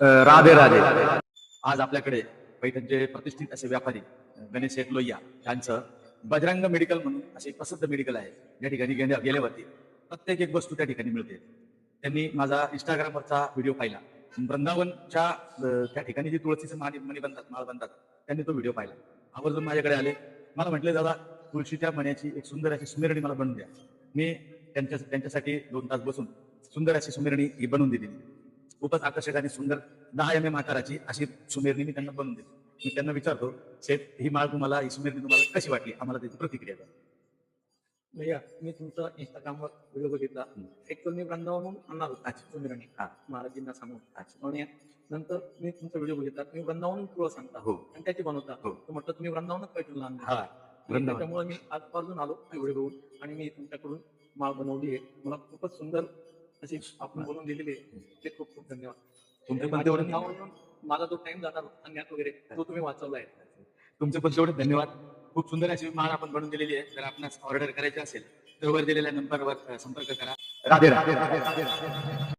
राधे राधे. आज आपल्याकडे पैठणचे प्रतिष्ठित असे व्यापारी गणेश शेठ लोहिया यांचं बजरंग मेडिकल म्हणून असे प्रसिद्ध मेडिकल आहे. या ठिकाणी गेल्यावरती प्रत्येक एक वस्तू त्या ठिकाणी मिळते. त्यांनी माझा इंस्टाग्रामवरचा व्हिडिओ पाहिला. वृंदावनच्या त्या ठिकाणी जी तुळशीचे मणी बनतात, माळ बनतात, त्यांनी तो व्हिडिओ पाहिला. आवर्जून माझ्याकडे आले. मला म्हटले, दादा तुळशीच्या मण्याची एक सुंदर अशी सुमेरणी मला बनवून द्या. मी त्यांच्यासाठी 2 तास बसून सुंदर अशी सुमेरणी ही बनवून दिली. खूपच आकर्षक आणि सुंदर 10 mm आकाराची अशी सुमेरणी मी त्यांना बनवून दिली. मी त्यांना विचारतो, शेठ ही माळ तुम्हाला, ही सुमेरणी तुम्हाला कशी वाटली? आम्हाला त्याची प्रतिक्रिया द्या. भैया मी तुमचा इंस्टाग्रामवर व्हिडिओ बघितला. एक मी वृंदावनहून आणणार होता सुमिरणी महाराजींना सांगून, आणि नंतर मी तुमचा व्हिडिओ बघितला. तुम्ही वृंदावनहून तुळस सांगता आणि त्याची बनवता. तर म्हटलं तुम्ही वृंदावनच पैठणला आणलं. त्यामुळे मी आजपासून आलो व्हिडिओ बघून, आणि मी तुमच्याकडून माळ बनवली आहे. मला खूपच सुंदर अशी आपण बनवून दिलेली आहे. ते खूप खूप धन्यवाद. तुमचे पण तेवढे माझा जो टाइम जाणार अन्यात वगैरे तो तुम्ही वाचवला आहे. तुमचे पण तेवढे धन्यवाद. खूप सुंदर अशी माळ आपण बनवून दिलेली आहे. जर आपणास ऑर्डर करायची असेल तर वर दिलेल्या नंबरवर संपर्क करा. राधे राधे.